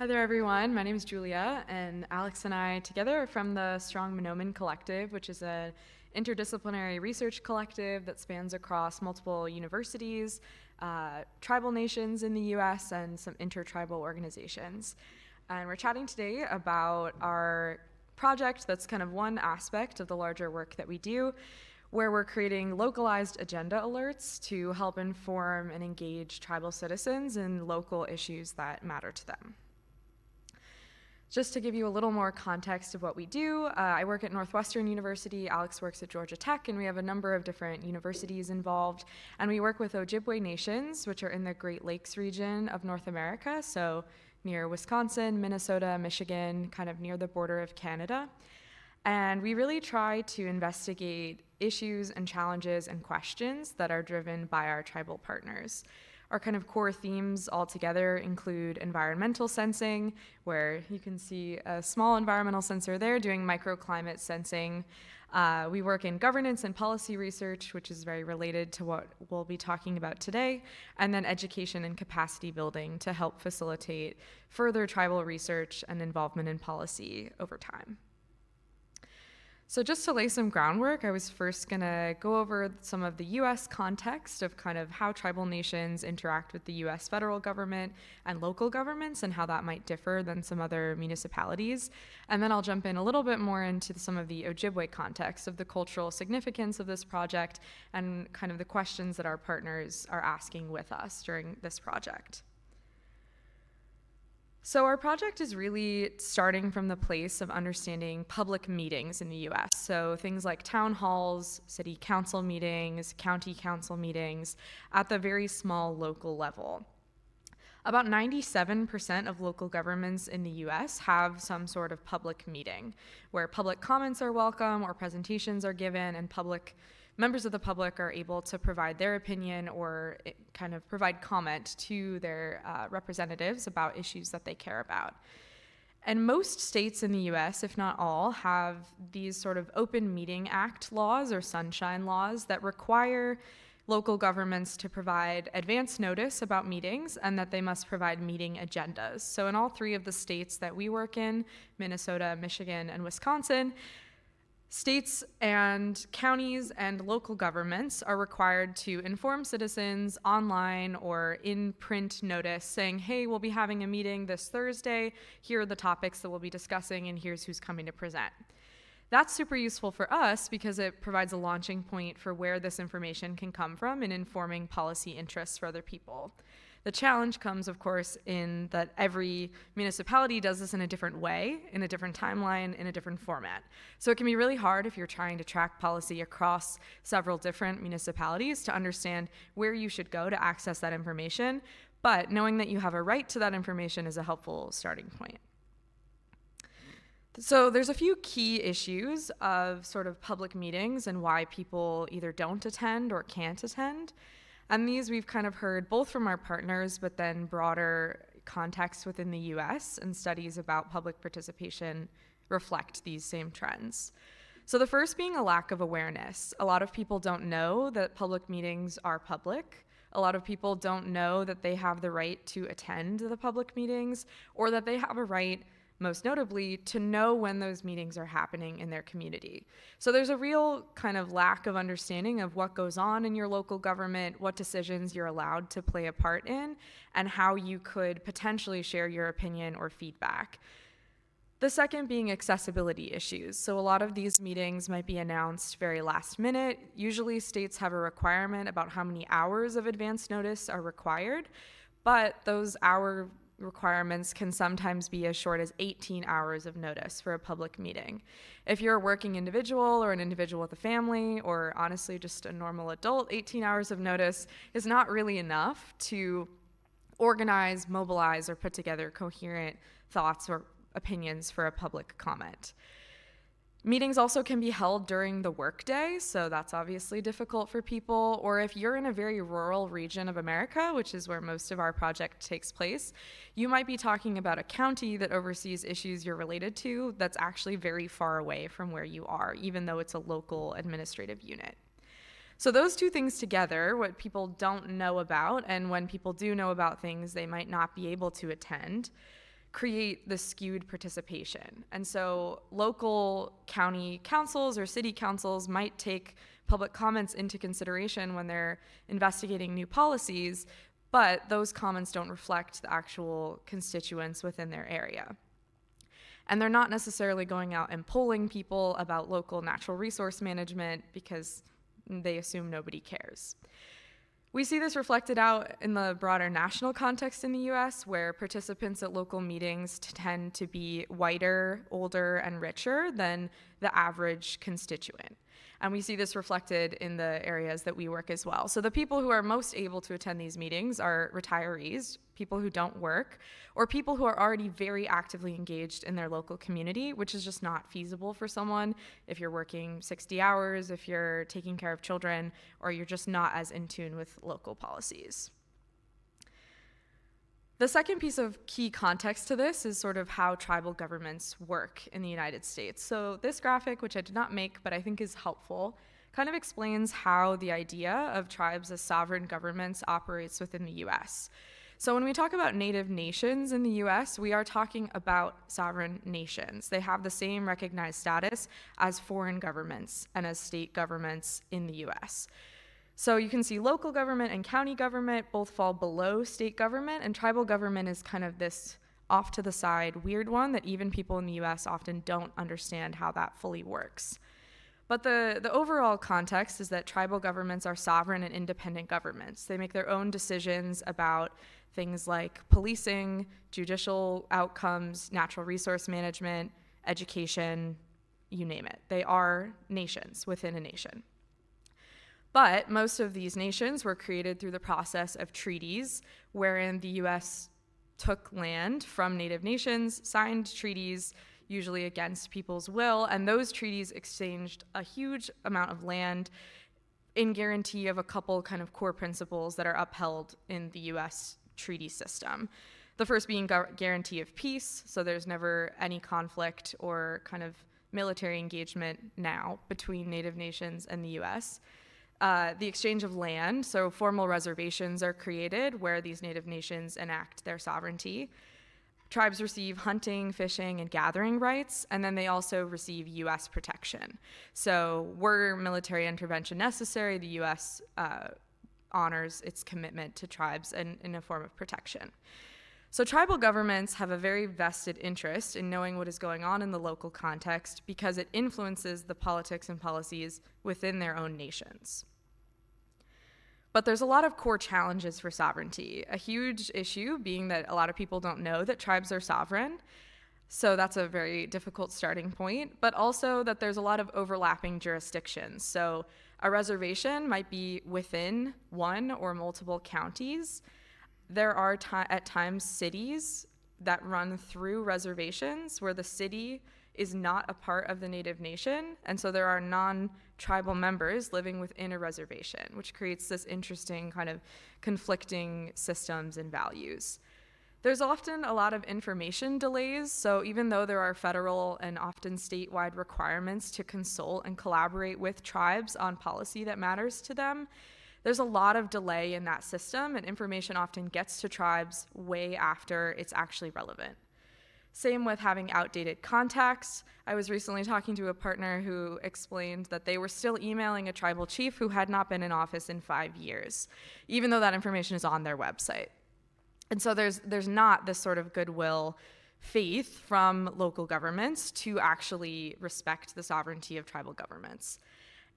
Hi there, everyone. My name is Julia, and Alex and I together are from the Strong Monoman Collective, which is an interdisciplinary research collective that spans across multiple universities, tribal nations in the US, and some intertribal organizations. And we're chatting today about our project that's kind of one aspect of the larger work that we do, where we're creating localized agenda alerts to help inform and engage tribal citizens in local issues that matter to them. Just to give you a little more context of what we do, I work at Northwestern University, Alex works at Georgia Tech, and we have a number of different universities involved. And we work with Ojibwe nations, which are in the Great Lakes region of North America, so near Wisconsin, Minnesota, Michigan, kind of near the border of Canada. And we really try to investigate issues and challenges and questions that are driven by our tribal partners. Our kind of core themes altogether include environmental sensing, where you can see a small environmental sensor there doing microclimate sensing. We work in governance and policy research, which is very related to what we'll be talking about today, and then education and capacity building to help facilitate further tribal research and involvement in policy over time. So just to lay some groundwork, I was first going to go over some of the U.S. context of kind of how tribal nations interact with the U.S. federal government and local governments and how that might differ than some other municipalities. And then I'll jump in a little bit more into some of the Ojibwe context of the cultural significance of this project and kind of the questions that our partners are asking with us during this project. So our project is really starting from the place of understanding public meetings in the US. So things like town halls, city council meetings, county council meetings at the very small local level. About 97% of local governments in the US have some sort of public meeting where public comments are welcome or presentations are given and members of the public are able to provide their opinion or kind of provide comment to their representatives about issues that they care about. And most states in the US, if not all, have these sort of Open Meeting Act laws or sunshine laws that require local governments to provide advance notice about meetings and that they must provide meeting agendas. So in all three of the states that we work in, Minnesota, Michigan, and Wisconsin, states and counties and local governments are required to inform citizens online or in print notice saying, hey, we'll be having a meeting this Thursday, here are the topics that we'll be discussing, and here's who's coming to present. That's super useful for us because it provides a launching point for where this information can come from in informing policy interests for other people. The challenge comes, of course, in that every municipality does this in a different way, in a different timeline, in a different format. So it can be really hard if you're trying to track policy across several different municipalities to understand where you should go to access that information, but knowing that you have a right to that information is a helpful starting point. So there's a few key issues of sort of public meetings and why people either don't attend or can't attend. And these we've kind of heard both from our partners, but then broader context within the US and studies about public participation reflect these same trends. So the first being a lack of awareness. A lot of people don't know that public meetings are public. A lot of people don't know that they have the right to attend the public meetings or that they have a right, most notably, to know when those meetings are happening in their community. So there's a real kind of lack of understanding of what goes on in your local government, what decisions you're allowed to play a part in, and how you could potentially share your opinion or feedback. The second being accessibility issues. So a lot of these meetings might be announced very last minute. Usually states have a requirement about how many hours of advance notice are required, but those hour requirements can sometimes be as short as 18 hours of notice for a public meeting. If you're a working individual or an individual with a family or honestly just a normal adult, 18 hours of notice is not really enough to organize, mobilize, or put together coherent thoughts or opinions for a public comment. Meetings also can be held during the workday, so that's obviously difficult for people. Or if you're in a very rural region of America, which is where most of our project takes place, you might be talking about a county that oversees issues you're related to that's actually very far away from where you are, even though it's a local administrative unit. So those two things together, what people don't know about, and when people do know about things they might not be able to attend, create the skewed participation. And so local county councils or city councils might take public comments into consideration when they're investigating new policies, but those comments don't reflect the actual constituents within their area. And they're not necessarily going out and polling people about local natural resource management because they assume nobody cares. We see this reflected out in the broader national context in the US, where participants at local meetings tend to be whiter, older, and richer than the average constituent. And we see this reflected in the areas that we work as well. So the people who are most able to attend these meetings are retirees, people who don't work, or people who are already very actively engaged in their local community, which is just not feasible for someone if you're working 60 hours, if you're taking care of children, or you're just not as in tune with local policies. The second piece of key context to this is sort of how tribal governments work in the United States. So this graphic, which I did not make but I think is helpful, kind of explains how the idea of tribes as sovereign governments operates within the US. So when we talk about native nations in the US, we are talking about sovereign nations. They have the same recognized status as foreign governments and as state governments in the US. So you can see local government and county government both fall below state government, and tribal government is kind of this off to the side weird one that even people in the US often don't understand how that fully works. But the overall context is that tribal governments are sovereign and independent governments. They make their own decisions about things like policing, judicial outcomes, natural resource management, education, you name it. They are nations within a nation. But most of these nations were created through the process of treaties, wherein the US took land from native nations, signed treaties, usually against people's will, and those treaties exchanged a huge amount of land in guarantee of a couple kind of core principles that are upheld in the US treaty system. The first being guarantee of peace, so there's never any conflict or kind of military engagement now between native nations and the US. The exchange of land, so formal reservations are created where these native nations enact their sovereignty. Tribes receive hunting, fishing, and gathering rights, and then they also receive US protection. So were military intervention necessary, the US honors its commitment to tribes in a form of protection. So tribal governments have a very vested interest in knowing what is going on in the local context because it influences the politics and policies within their own nations. But there's a lot of core challenges for sovereignty. A huge issue being that a lot of people don't know that tribes are sovereign. So that's a very difficult starting point, but also that there's a lot of overlapping jurisdictions. So a reservation might be within one or multiple counties. There are at times cities that run through reservations where the city is not a part of the native nation, and so there are non-tribal members living within a reservation, which creates this interesting kind of conflicting systems and values. There's often a lot of information delays, so even though there are federal and often statewide requirements to consult and collaborate with tribes on policy that matters to them, there's a lot of delay in that system, and information often gets to tribes way after it's actually relevant. Same with having outdated contacts. I was recently talking to a partner who explained that they were still emailing a tribal chief who had not been in office in 5 years, even though that information is on their website. And so there's not this sort of goodwill faith from local governments to actually respect the sovereignty of tribal governments.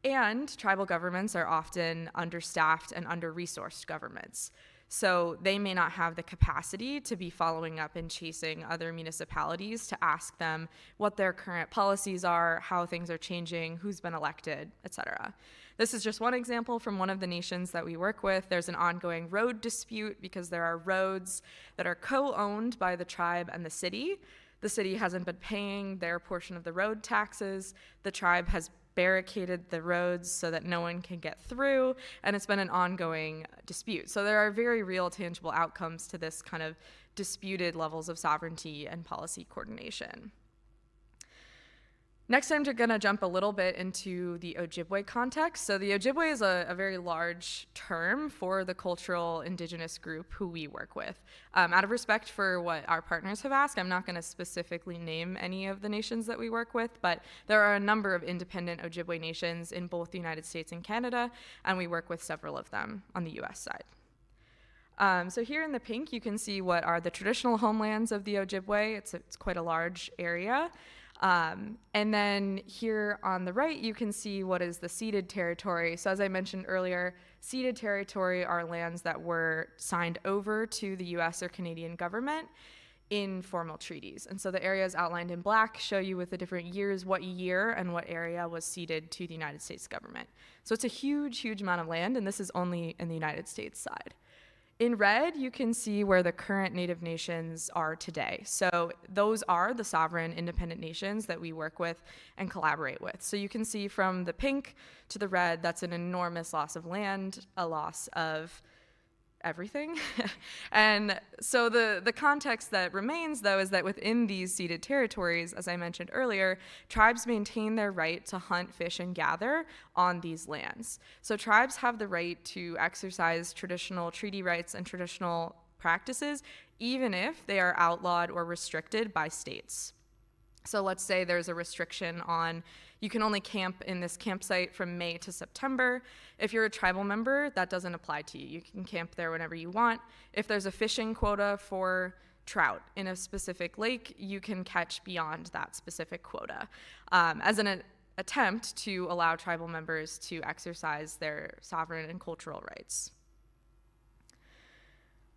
And tribal governments are often understaffed and under-resourced governments. So they may not have the capacity to be following up and chasing other municipalities to ask them what their current policies are, how things are changing, who's been elected, etc. This is just one example from one of the nations that we work with. There's an ongoing road dispute because there are roads that are co-owned by the tribe and the city. The city hasn't been paying their portion of the road taxes. The tribe has barricaded the roads so that no one can get through, and it's been an ongoing dispute. So there are very real, tangible outcomes to this kind of disputed levels of sovereignty and policy coordination. Next, I'm going to jump a little bit into the Ojibwe context. So the Ojibwe is a very large term for the cultural indigenous group who we work with. Out of respect for what our partners have asked, I'm not going to specifically name any of the nations that we work with, but there are a number of independent Ojibwe nations in both the United States and Canada, and we work with several of them on the US side. So here in the pink, you can see what are the traditional homelands of the Ojibwe. It's quite a large area. And then here on the right, you can see what is the ceded territory. So as I mentioned earlier, ceded territory are lands that were signed over to the US or Canadian government in formal treaties. And so the areas outlined in black show you with the different years, what year and what area was ceded to the United States government. So it's a huge, huge amount of land, and this is only in the United States side. In red, you can see where the current Native nations are today. So those are the sovereign independent nations that we work with and collaborate with. So you can see from the pink to the red, that's an enormous loss of land, a loss of everything. And so the context that remains, though, is that within these ceded territories, as I mentioned earlier, tribes maintain their right to hunt, fish, and gather on these lands. So tribes have the right to exercise traditional treaty rights and traditional practices, even if they are outlawed or restricted by states. So let's say there's a restriction on you can only camp in this campsite from May to September. If you're a tribal member, that doesn't apply to you. You can camp there whenever you want. If there's a fishing quota for trout in a specific lake, you can catch beyond that specific quota as an attempt to allow tribal members to exercise their sovereign and cultural rights.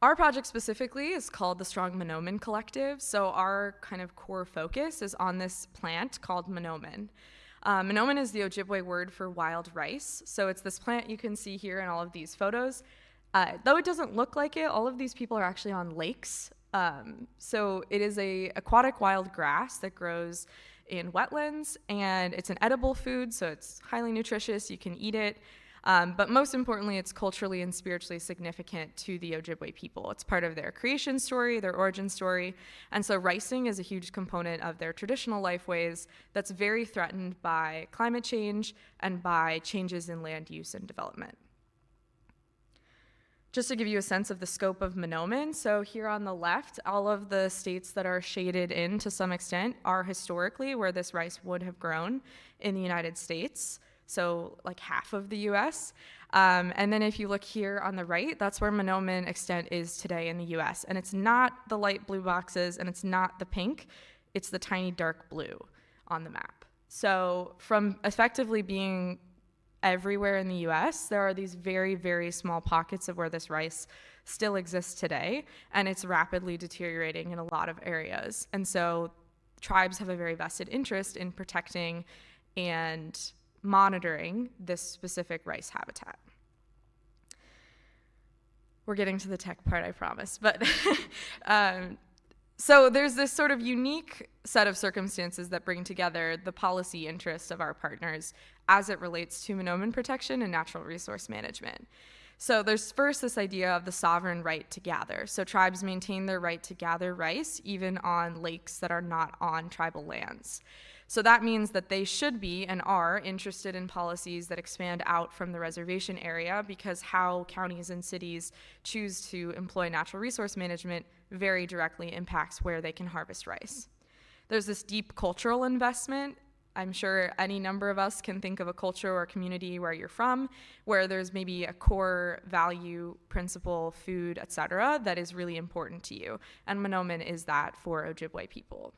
Our project specifically is called the Strong Monoman Collective, so our kind of core focus is on this plant called monoman. Monoman is the Ojibwe word for wild rice, so it's this plant you can see here in all of these photos. Though it doesn't look like it, all of these people are actually on lakes. So it is an aquatic wild grass that grows in wetlands, and it's an edible food, so it's highly nutritious, you can eat it. But most importantly, it's culturally and spiritually significant to the Ojibwe people. It's part of their creation story, their origin story, and so ricing is a huge component of their traditional lifeways that's very threatened by climate change and by changes in land use and development. Just to give you a sense of the scope of monoman, so here on the left, all of the states that are shaded in to some extent are historically where this rice would have grown in the United States. So like half of the US. And then if you look here on the right, that's where monoman extent is today in the US. And it's not the light blue boxes and it's not the pink, it's the tiny dark blue on the map. So from effectively being everywhere in the US, there are these very, very small pockets of where this rice still exists today, and it's rapidly deteriorating in a lot of areas. And so tribes have a very vested interest in protecting and monitoring this specific rice habitat. We're getting to the tech part, I promise. But so there's this sort of unique set of circumstances that bring together the policy interests of our partners as it relates to monoman protection and natural resource management. So there's first this idea of the sovereign right to gather. So tribes maintain their right to gather rice even on lakes that are not on tribal lands. So that means that they should be and are interested in policies that expand out from the reservation area, because how counties and cities choose to employ natural resource management very directly impacts where they can harvest rice. There's this deep cultural investment. I'm sure any number of us can think of a culture or a community where you're from, where there's maybe a core value, principle, food, etc., that is really important to you. And monoman is that for Ojibwe people.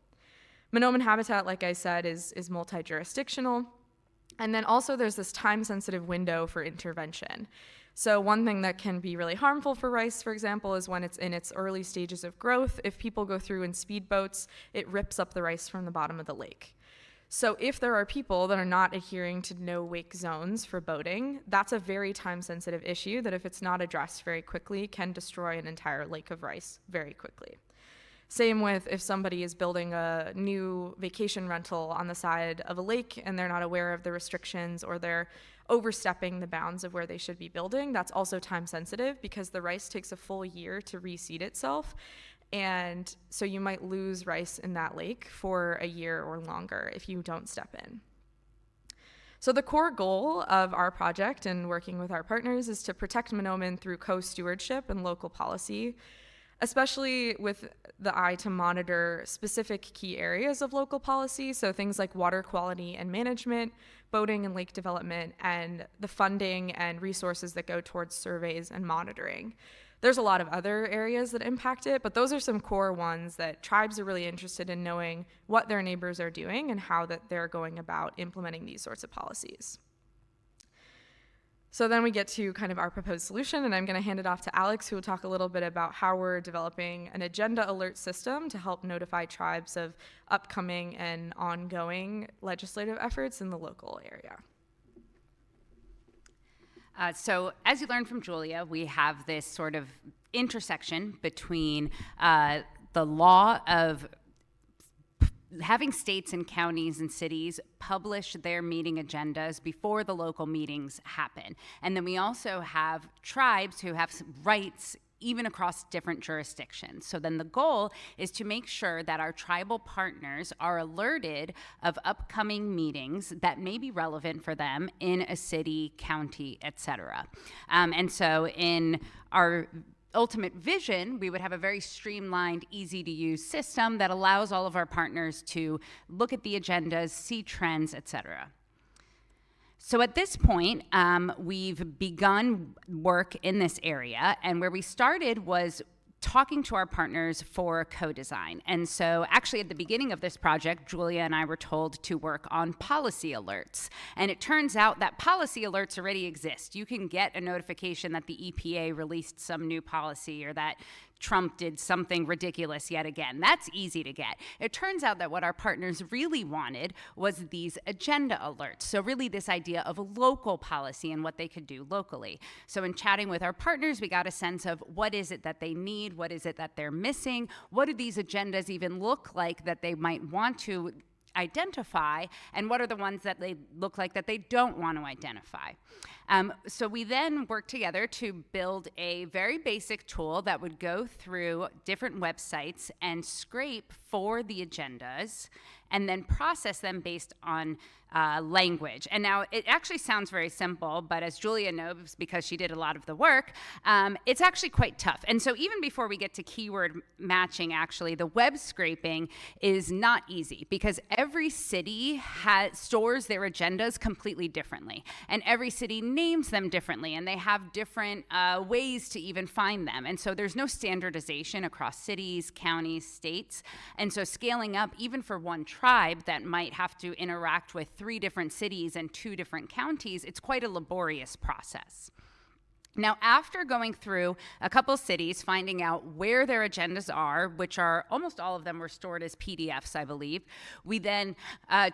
Monoman habitat, like I said, is multi-jurisdictional. And then also there's this time-sensitive window for intervention. So one thing that can be really harmful for rice, for example, is when it's in its early stages of growth. If people go through in speedboats, it rips up the rice from the bottom of the lake. So if there are people that are not adhering to no-wake zones for boating, that's a very time-sensitive issue that if it's not addressed very quickly can destroy an entire lake of rice very quickly. Same with if somebody is building a new vacation rental on the side of a lake and they're not aware of the restrictions or they're overstepping the bounds of where they should be building, that's also time sensitive because the rice takes a full year to reseed itself. And so you might lose rice in that lake for a year or longer if you don't step in. So the core goal of our project and working with our partners is to protect Monoman through co-stewardship and local policy, especially with the eye to monitor specific key areas of local policy, so things like water quality and management, boating and lake development, and the funding and resources that go towards surveys and monitoring. There's a lot of other areas that impact it, but those are some core ones that tribes are really interested in knowing what their neighbors are doing and how that they're going about implementing these sorts of policies. So then we get to kind of our proposed solution, and I'm going to hand it off to Alex, who will talk a little bit about how we're developing an agenda alert system to help notify tribes of upcoming and ongoing legislative efforts in the local area. So as you learned from Julia, we have this sort of intersection between the law of having states and counties and cities publish their meeting agendas before the local meetings happen. And then we also have tribes who have rights even across different jurisdictions. So then the goal is to make sure that our tribal partners are alerted of upcoming meetings that may be relevant for them in a city, county, etc. And so in our ultimate vision, we would have a very streamlined, easy-to-use system that allows all of our partners to look at the agendas, see trends, etc. So at this point, we've begun work in this area, and where we started was talking to our partners for co-design. And so actually at the beginning of this project, Julia and I were told to work on policy alerts. And it turns out that policy alerts already exist. You can get a notification that the EPA released some new policy or that Trump did something ridiculous yet again. That's easy to get. It turns out that what our partners really wanted was these agenda alerts. So really this idea of a local policy and what they could do locally. So in chatting with our partners, we got a sense of what is it that they need, what is it that they're missing, what do these agendas even look like that they might want to identify, and what are the ones that they look like that they don't want to identify. So we then worked together to build a very basic tool that would go through different websites and scrape for the agendas and then process them based on language. And now it actually sounds very simple, but as Julia knows, because she did a lot of the work, it's actually quite tough. And so even before we get to keyword matching, actually, the web scraping is not easy because every city stores their agendas completely differently. And every city names them differently, and they have different ways to even find them. And so there's no standardization across cities, counties, states. And so scaling up, even for one tribe that might have to interact with 3 different cities and 2 different counties, it's quite a laborious process. Now, after going through a couple cities, finding out where their agendas are, which are almost all of them were stored as PDFs, I believe, we then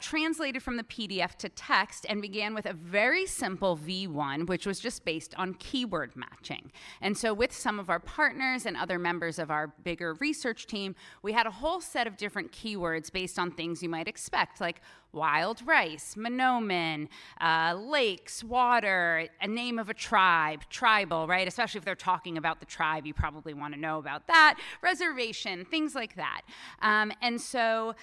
translated from the PDF to text and began with a very simple V1, which was just based on keyword matching. And so with some of our partners and other members of our bigger research team, we had a whole set of different keywords based on things you might expect, like wild rice, Monoman, lakes, water, a name of a tribe, tribal, right? Especially if they're talking about the tribe, you probably want to know about that. Reservation, things like that. And so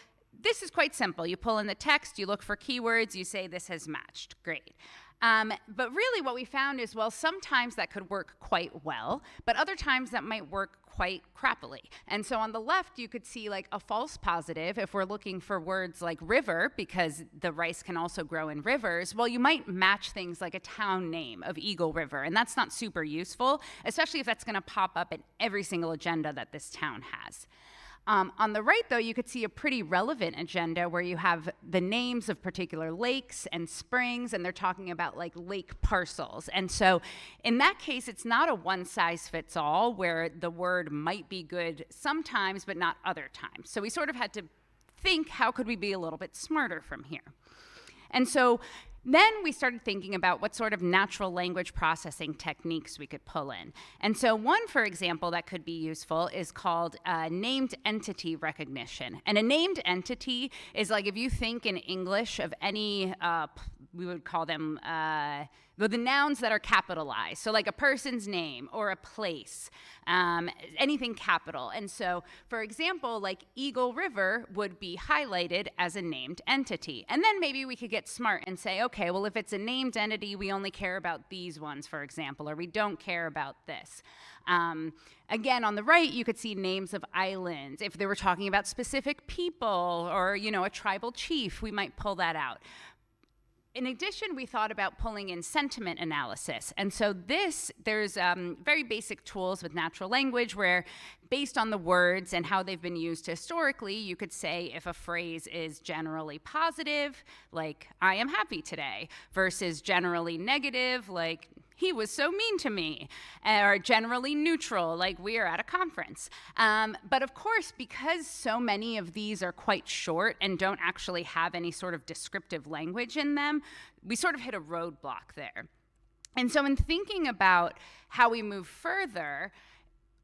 this is quite simple. You pull in the text, you look for keywords, you say this has matched. Great. But really what we found is, well, sometimes that could work quite well, but other times that might work quite crappily. And so on the left, you could see like a false positive if we're looking for words like river, because the rice can also grow in rivers. Well, you might match things like a town name of Eagle River, and that's not super useful, especially if that's going to pop up in every single agenda that this town has. On the right, though, you could see a pretty relevant agenda where you have the names of particular lakes and springs, and they're talking about like lake parcels. And so in that case, it's not a one-size-fits-all where the word might be good sometimes, but not other times. So we sort of had to think, how could we be a little bit smarter from here? And so Then we started thinking about what sort of natural language processing techniques we could pull in. And so one, for example, that could be useful is called named entity recognition. And a named entity is like if you think in English of any, we would call them the nouns that are capitalized. So like a person's name or a place, anything capital. And so, for example, like Eagle River would be highlighted as a named entity. And then maybe we could get smart and say, okay, well, if it's a named entity, we only care about these ones, for example, or we don't care about this. Again, on the right, you could see names of islands. If they were talking about specific people or, a tribal chief, we might pull that out. In addition, we thought about pulling in sentiment analysis. And so there's very basic tools with natural language where based on the words and how they've been used historically, you could say if a phrase is generally positive, like, I am happy today, versus generally negative, like, he was so mean to me, or generally neutral, like we are at a conference. But of course, because so many of these are quite short and don't actually have any sort of descriptive language in them, we sort of hit a roadblock there. And so in thinking about how we move further,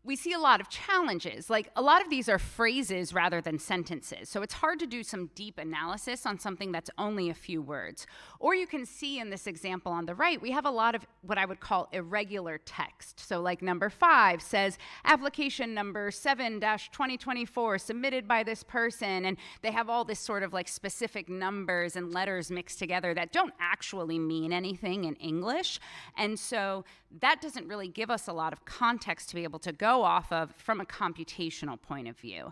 we see a lot of challenges. Like a lot of these are phrases rather than sentences. So it's hard to do some deep analysis on something that's only a few words. Or you can see in this example on the right, we have a lot of what I would call irregular text. So like number 5 says, application number 7-2024 submitted by this person. And they have all this sort of like specific numbers and letters mixed together that don't actually mean anything in English. And so that doesn't really give us a lot of context to be able to go off of from a computational point of view.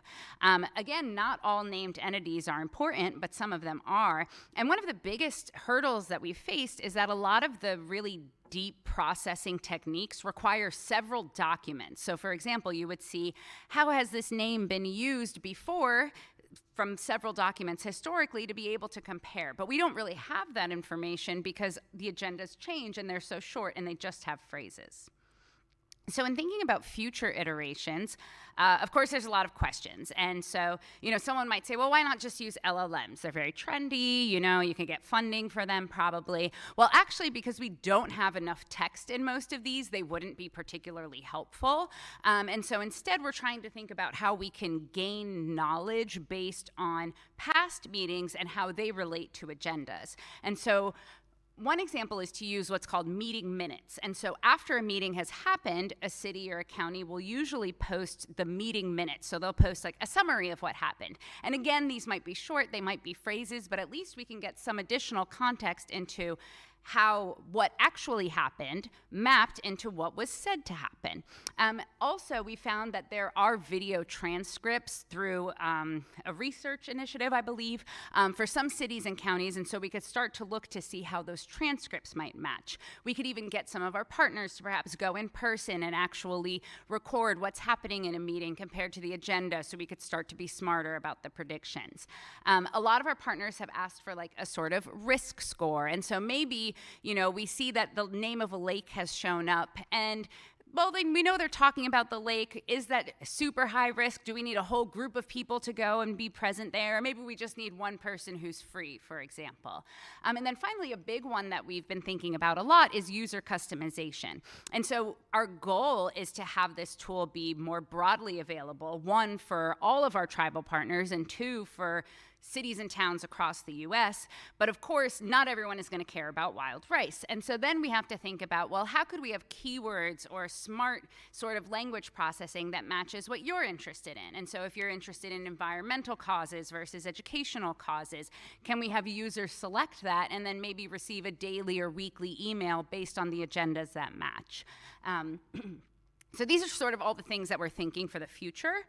Again, not all named entities are important, but some of them are. And one of the biggest hurdles that we've faced is that a lot of the really deep processing techniques require several documents. So for example, you would see, how has this name been used before from several documents historically to be able to compare. But we don't really have that information because the agendas change and they're so short and they just have phrases. So in thinking about future iterations, of course, there's a lot of questions. And so, someone might say, well, why not just use LLMs? They're very trendy, you can get funding for them probably. Well, actually, because we don't have enough text in most of these, they wouldn't be particularly helpful. And so instead, we're trying to think about how we can gain knowledge based on past meetings and how they relate to agendas. And so one example is to use what's called meeting minutes. And so after a meeting has happened, a city or a county will usually post the meeting minutes. So they'll post like a summary of what happened. And again, these might be short, they might be phrases, but at least we can get some additional context into how what actually happened mapped into what was said to happen. Also, we found that there are video transcripts through a research initiative, I believe, for some cities and counties, and so we could start to look to see how those transcripts might match. We could even get some of our partners to perhaps go in person and actually record what's happening in a meeting compared to the agenda, so we could start to be smarter about the predictions. A lot of our partners have asked for like a sort of risk score, and so maybe we see that the name of a lake has shown up and well, we know they're talking about the lake. Is that super high risk? Do we need a whole group of people to go and be present there? Or maybe we just need one person who's free, for example. And then finally, a big one that we've been thinking about a lot is user customization. And so our goal is to have this tool be more broadly available, one, for all of our tribal partners, and two, for cities and towns across the US, but of course, not everyone is going to care about wild rice. And so then we have to think about, well, how could we have keywords or smart sort of language processing that matches what you're interested in? And so if you're interested in environmental causes versus educational causes, can we have users select that and then maybe receive a daily or weekly email based on the agendas that match? So these are sort of all the things that we're thinking for the future.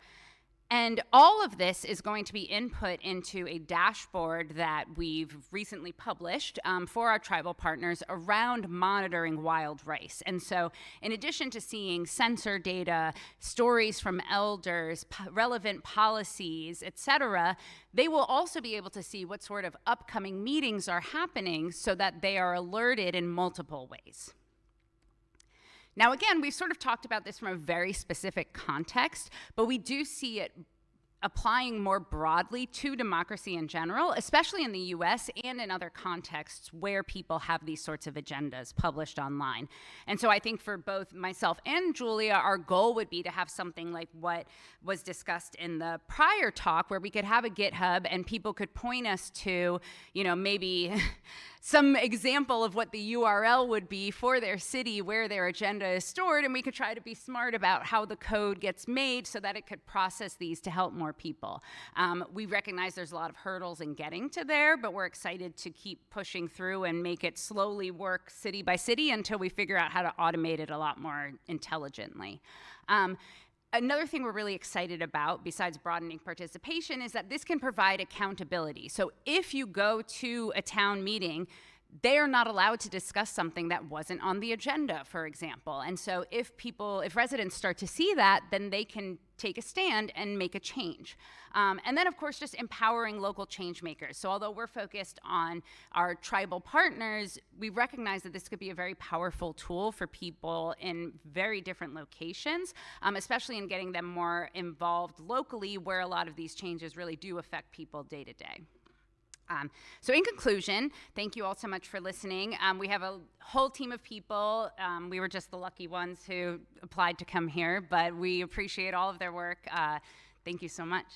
And all of this is going to be input into a dashboard that we've recently published for our tribal partners around monitoring wild rice. And so in addition to seeing sensor data, stories from elders, relevant policies, et cetera, they will also be able to see what sort of upcoming meetings are happening so that they are alerted in multiple ways. Now, again, we've sort of talked about this from a very specific context, but we do see it applying more broadly to democracy in general, especially in the US and in other contexts where people have these sorts of agendas published online. And so I think for both myself and Julia, our goal would be to have something like what was discussed in the prior talk, where we could have a GitHub and people could point us to, maybe some example of what the URL would be for their city where their agenda is stored, and we could try to be smart about how the code gets made so that it could process these to help more people. We recognize there's a lot of hurdles in getting to there, but we're excited to keep pushing through and make it slowly work city by city until we figure out how to automate it a lot more intelligently. Another thing we're really excited about, besides broadening participation, is that this can provide accountability. So if you go to a town meeting, they are not allowed to discuss something that wasn't on the agenda, for example. And so if residents start to see that, then they can take a stand and make a change. And then, of course, just empowering local change makers. So although we're focused on our tribal partners, we recognize that this could be a very powerful tool for people in very different locations, especially in getting them more involved locally, where a lot of these changes really do affect people day to day. So in conclusion, thank you all so much for listening. We have a whole team of people. We were just the lucky ones who applied to come here, but we appreciate all of their work. Thank you so much.